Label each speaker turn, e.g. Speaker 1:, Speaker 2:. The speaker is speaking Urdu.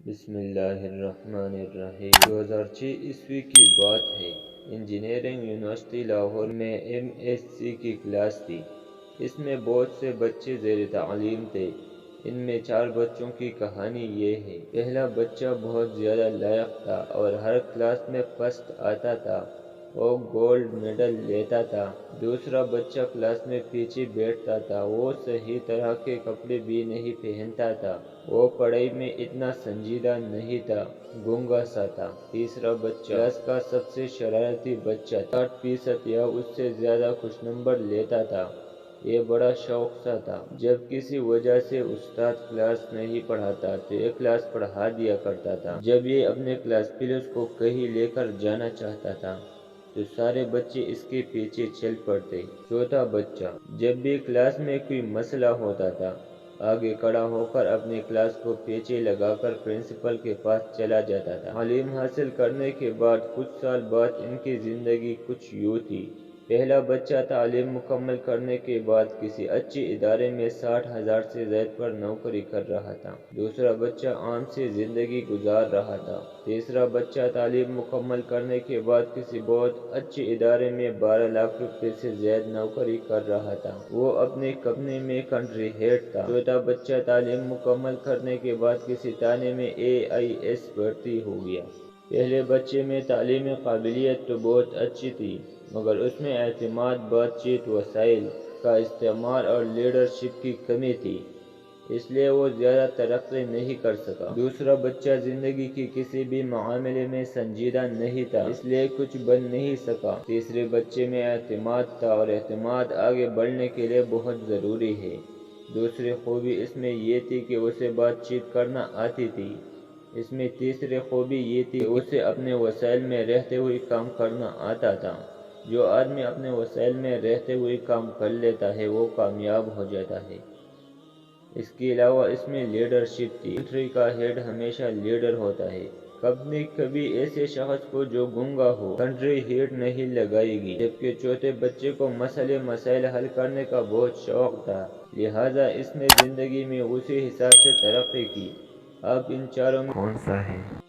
Speaker 1: بسم اللہ الرحمن الرحیم 2006 عیسوی کی بات ہے۔ انجینئرنگ یونیورسٹی لاہور میں ایم ایس سی کی کلاس تھی۔ اس میں بہت سے بچے زیر تعلیم تھے۔ ان میں 4 بچوں کی کہانی یہ ہے۔ پہلا بچہ بہت زیادہ لائق تھا اور ہر کلاس میں فرسٹ آتا تھا۔ وہ گولڈ میڈل لیتا تھا۔ دوسرا بچہ کلاس میں پیچھے بیٹھتا تھا۔ وہ صحیح طرح کے کپڑے بھی نہیں پہنتا تھا۔ وہ پڑھائی میں اتنا سنجیدہ نہیں تھا، گنگا سا تھا۔ تیسرا بچہ کلاس کا سب سے شرارتی بچہ تھا۔ 60% یا اس سے زیادہ خوش نمبر لیتا تھا۔ یہ بڑا شوق سا تھا۔ جب کسی وجہ سے استاد کلاس نہیں پڑھاتا تو یہ کلاس پڑھا دیا کرتا تھا۔ جب یہ اپنے کلاس فیلوز کو کہیں لے کر جانا چاہتا تھا تو سارے بچے اس کے پیچھے چل پڑتے۔ چوتھا بچہ جب بھی کلاس میں کوئی مسئلہ ہوتا تھا، آگے کھڑا ہو کر اپنی کلاس کو پیچھے لگا کر پرنسپل کے پاس چلا جاتا تھا۔ تعلیم حاصل کرنے کے بعد کچھ سال بعد ان کی زندگی کچھ یوں تھی۔ پہلا بچہ تعلیم مکمل کرنے کے بعد کسی اچھے ادارے میں 60,000 سے زائد پر نوکری کر رہا تھا۔ دوسرا بچہ عام سی زندگی گزار رہا تھا۔ تیسرا بچہ تعلیم مکمل کرنے کے بعد کسی بہت اچھے ادارے میں 12 لاکھ روپے سے زائد نوکری کر رہا تھا۔ وہ اپنے کمپنی میں کنٹری ہیڈ تھا۔ چوتھا بچہ تعلیم مکمل کرنے کے بعد کسی تانے میں AIS بھرتی ہو گیا۔ پہلے بچے میں تعلیمی قابلیت تو بہت اچھی تھی، مگر اس میں اعتماد، بات چیت، وسائل کا استعمال اور لیڈرشپ کی کمی تھی، اس لیے وہ زیادہ ترقی نہیں کر سکا۔ دوسرا بچہ زندگی کے کسی بھی معاملے میں سنجیدہ نہیں تھا، اس لیے کچھ بن نہیں سکا۔ تیسرے بچے میں اعتماد تھا اور اعتماد آگے بڑھنے کے لیے بہت ضروری ہے۔ دوسری خوبی اس میں یہ تھی کہ اسے بات چیت کرنا آتی تھی۔ اس میں تیسری خوبی یہ تھی کہ اسے اپنے وسائل میں رہتے ہوئے کام کرنا آتا تھا۔ جو آدمی اپنے وسائل میں رہتے ہوئے کام کر لیتا ہے وہ کامیاب ہو جاتا ہے۔ اس کے علاوہ اس میں لیڈرشپ تھی۔ کنٹری کا ہیڈ ہمیشہ لیڈر ہوتا ہے۔ کمپنی کبھی ایسے شخص کو جو گنگا ہو کنٹری ہیڈ نہیں لگائے گی۔ جبکہ چوتھے بچے کو مسائل حل کرنے کا بہت شوق تھا، لہٰذا اس نے زندگی میں اسی حساب سے ترقی کی۔ اب ان چاروں میں کون سا ہے؟